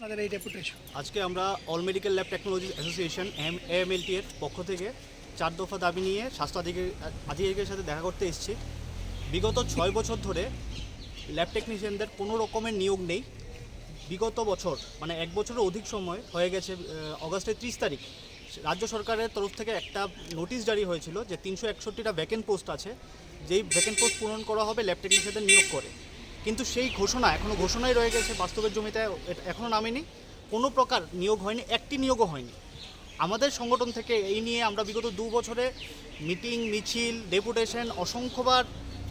আপনাদের এই ডেপুটেশন? আজকে আমরা all medical lab technology association AMLT এর পক্ষ থেকে 4 দফা দাবি নিয়ে স্বাস্থ্য আধিকারিকের সাথে দেখা করতে এসেছি। বিগত 6 বছর ধরে ল্যাব টেকনিশিয়ানদের কোনো রকমের নিয়োগ নেই। বিগত বছর মানে 1 বছরের অধিক সময় হয়ে গেছে। অগাস্টের 30 তারিখ রাজ্য সরকারের তরফ থেকে একটা নোটিশ জারি হয়েছিল যে 361টা ভ্যাকেন্ট পোস্ট আছে, যেই ভ্যাকেন্ট পোস্ট পূরণ করা হবে ল্যাব টেকনিশিয়ানদের নিয়োগ করে। কিন্তু সেই ঘোষণা এখনও ঘোষণাই রয়ে গেছে, বাস্তবের জমিতে এখনও নামেনি। কোনো প্রকার নিয়োগ হয়নি, একটি নিয়োগও হয়নি। আমাদের সংগঠন থেকে এই নিয়ে আমরা বিগত 2 বছরে মিটিং, মিছিল, ডেপুটেশন, অসংখ্যবার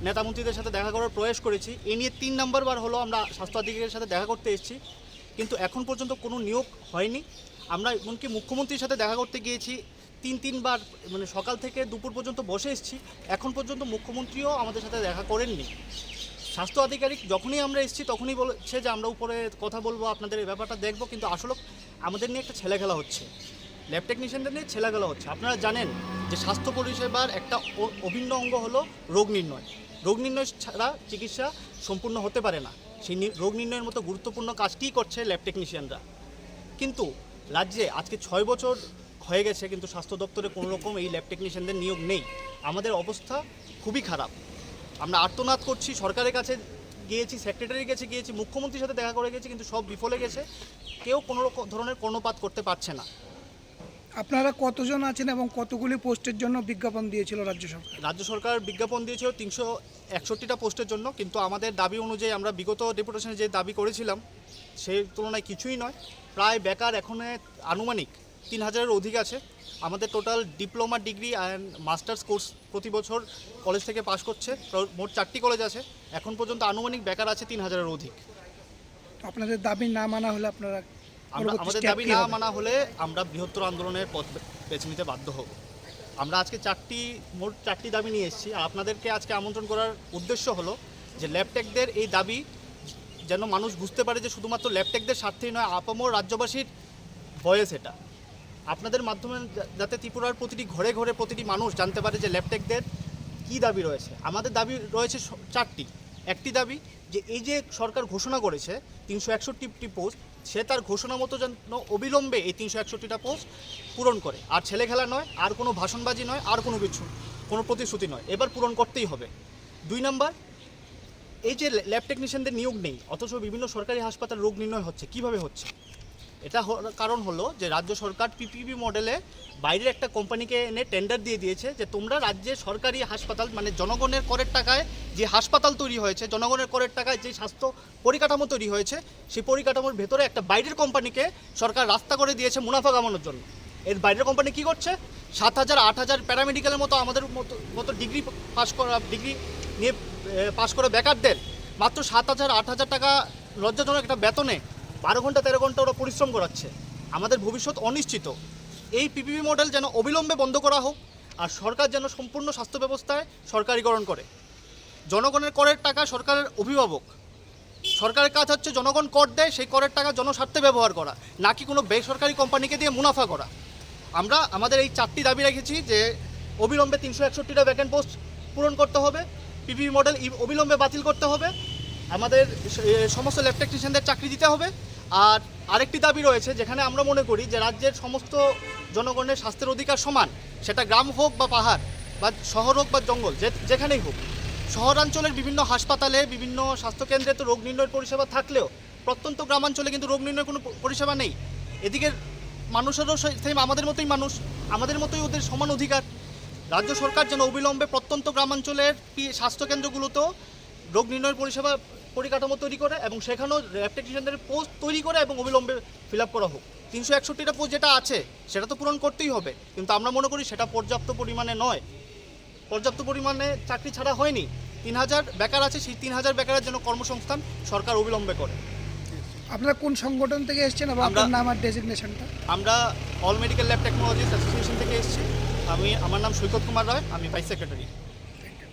নেতামন্ত্রীদের সাথে দেখা করার প্রয়াস করেছি। এই নিয়ে 3 নম্বরবার হলো আমরা স্বাস্থ্য আধিকারিকের সাথে দেখা করতে এসেছি, কিন্তু এখন পর্যন্ত কোনো নিয়োগ হয়নি। আমরা এমনকি মুখ্যমন্ত্রীর সাথে দেখা করতে গিয়েছি 3বার, মানে সকাল থেকে দুপুর পর্যন্ত বসে এসেছি। এখন পর্যন্ত মুখ্যমন্ত্রীও আমাদের সাথে দেখা করেননি। স্বাস্থ্য আধিকারিক যখনই আমরা এসেছি তখনই বলেছে যে আমরা উপরে কথা বলবো, আপনাদের এই ব্যাপারটা দেখবো, কিন্তু আসলে আমাদের নিয়ে একটা ছেলেখেলা হচ্ছে, ল্যাব টেকনিশিয়ানদের নিয়ে ছেলেখেলা হচ্ছে। আপনারা জানেন যে স্বাস্থ্য পরিষেবার একটা অভিন্ন অঙ্গ হলো রোগ নির্ণয়। রোগ নির্ণয় ছাড়া চিকিৎসা সম্পূর্ণ হতে পারে না। সেই রোগ নির্ণয়ের মতো গুরুত্বপূর্ণ কাজটি করছে ল্যাব টেকনিশিয়ানরা। কিন্তু রাজ্যে আজকে 6 বছর হয়ে গেছে, কিন্তু স্বাস্থ্য দপ্তরে কোনো রকম এই ল্যাব টেকনিশিয়ানদের নিয়োগ নেই। আমাদের অবস্থা খুবই খারাপ। আমরা আর্তনাদ করছি, সরকারের কাছে গিয়েছি, সেক্রেটারির কাছে গিয়েছি, মুখ্যমন্ত্রীর সাথে দেখা করে গেছি, কিন্তু সব বিফলে গেছে। কেউ কোনো ধরনের কর্ণপাত করতে পারছে না। আপনারা কতজন আছেন এবং কতগুলি পোস্টের জন্য বিজ্ঞাপন দিয়েছিল রাজ্য সরকার? রাজ্য সরকার বিজ্ঞাপন দিয়েছিল 361টা পোস্টের জন্য, কিন্তু আমাদের দাবি অনুযায়ী আমরা বিগত ডেপুটেশনে যে দাবি করেছিলাম সেই তুলনায় কিছুই নয়। প্রায় বেকার এখন আনুমানিক 3000-এর অধিক আছে। আমাদের total diploma, degree and masters course প্রতি বছর কলেজ থেকে পাশ করছে। মোট 4টি কলেজ আছে। এখন পর্যন্ত আনুমানিক বেকার আছে 3000-এর অধিক। আপনাদের দাবি না মানা হলে আপনারা আমাদের দাবি না মানা হলে আমরা বৃহত্তর আন্দোলনের পথ বেছে নিতে বাধ্য হব। আমরা আজকে মোট চারটি দাবি নিয়ে এসেছি। আর আপনাদেরকে আজকে আমন্ত্রণ করার উদ্দেশ্য হলো যে ল্যাবটেকদের এই দাবি যেন মানুষ বুঝতে পারে যে শুধুমাত্র ল্যাবটেকদের স্বার্থেই নয়, আপামর রাজ্যবাসীর ভয়েস এটা। আপনাদের মাধ্যমে যাতে ত্রিপুরার প্রতিটি ঘরে ঘরে প্রতিটি মানুষ জানতে পারে যে ল্যাবটেকদের কী দাবি রয়েছে। আমাদের দাবি রয়েছে 4টি। একটি দাবি যে এই যে সরকার ঘোষণা করেছে 361টি পোস্ট, সে তার ঘোষণা মতো যেন অবিলম্বে এই 361টা পোস্ট পূরণ করে। আর ছেলে খেলা নয়, আর কোনো ভাষণবাজি নয়, আর কোনো কিছু, কোনো প্রতিশ্রুতি নয়, এবার পূরণ করতেই হবে। 2 নম্বর, এই যে ল্যাব টেকনিশিয়ানদের নিয়োগ নেই অথচ বিভিন্ন সরকারি হাসপাতাল রোগ নির্ণয় হচ্ছে, কিভাবে হচ্ছে? এটা কারণ হলো যে রাজ্য সরকার পিপিপি মডেলে বাইরের একটা কোম্পানিকে এনে টেন্ডার দিয়ে দিয়েছে যে তোমরা রাজ্যের সরকারি হাসপাতাল, মানে জনগণের করের টাকায় যে হাসপাতাল তৈরি হয়েছে, জনগণের করের টাকায় যে স্বাস্থ্য পরিকাঠামো তৈরি হয়েছে, সেই পরিকাঠামোর ভেতরে একটা বাইরের কোম্পানিকে সরকার রাস্তা করে দিয়েছে মুনাফা কামানোর জন্য। এর বাইরের কোম্পানি কী করছে? 7000, 8000 প্যারামেডিক্যালের মতো আমাদের মতো ডিগ্রি নিয়ে পাশ করে বেকারদের মাত্র 7000, 8000 টাকা লজ্জাজনক একটা বেতনে 12 ঘন্টা 13 ঘন্টা ওরা পরিশ্রম করাচ্ছে। আমাদের ভবিষ্যৎ অনিশ্চিত। এই পিপিপি মডেল যেন অবিলম্বে বন্ধ করা হোক, আর সরকার যেন সম্পূর্ণ স্বাস্থ্য ব্যবস্থায় সরকারিকরণ করে। জনগণের করের টাকা সরকারের অভিভাবক, সরকারের কাজ হচ্ছে জনগণ কর দেয়, সেই করের টাকা জনস্বার্থে ব্যবহার করা, নাকি কোনো বেসরকারি কোম্পানিকে দিয়ে মুনাফা করা। আমরা আমাদের এই 4টি দাবি রেখেছি যে অবিলম্বে 361টা ভ্যাকেন্ট পোস্ট পূরণ করতে হবে, পিপিপি মডেল অবিলম্বে বাতিল করতে হবে, আমাদের সমস্ত ল্যাব টেকনিশিয়ানদের চাকরি দিতে হবে। আর আরেকটি দাবি রয়েছে, যেখানে আমরা মনে করি যে রাজ্যের সমস্ত জনগণের স্বাস্থ্যের অধিকার সমান, সেটা গ্রাম হোক বা পাহাড় বা শহর হোক বা জঙ্গল, যেখানেই হোক। শহরাঞ্চলের বিভিন্ন হাসপাতালে, বিভিন্ন স্বাস্থ্যকেন্দ্রে তো রোগ নির্ণয়ের পরিষেবা থাকলেও প্রত্যন্ত গ্রামাঞ্চলে কিন্তু রোগ নির্ণয়ের কোনো পরিষেবা নেই। এদিকে মানুষেরও সেম আমাদের মতোই মানুষ, আমাদের মতোই ওদের সমান অধিকার। রাজ্য সরকার যেন অবিলম্বে প্রত্যন্ত গ্রামাঞ্চলের স্বাস্থ্যকেন্দ্রগুলোতেও রোগ নির্ণয়ের পরিকাঠামো তৈরি করে এবং সেখানেও ল্যাব টেকনিশিয়ানদের পোস্ট তৈরি করে এবং অবিলম্বে ফিল আপ করা হোক। 361টা পোস্ট যেটা আছে সেটা তো পূরণ করতেই হবে, কিন্তু আমরা মনে করি সেটা পর্যাপ্ত পরিমাণে নয়। পর্যাপ্ত পরিমাণে চাকরি ছাড়া হয়নি। 3000 বেকার আছে, সেই 3000 বেকারের জন্য কর্মসংস্থান সরকার অবিলম্বে করে। আপনারা কোন সংগঠন থেকে এসেছেন এবং আপনার নাম আর ডেজিগনেশনটা? আমরা all medical lab technology association থেকে এসেছি। আমার নাম সৈকত কুমার রায়, আমি ভাইস সেক্রেটারি।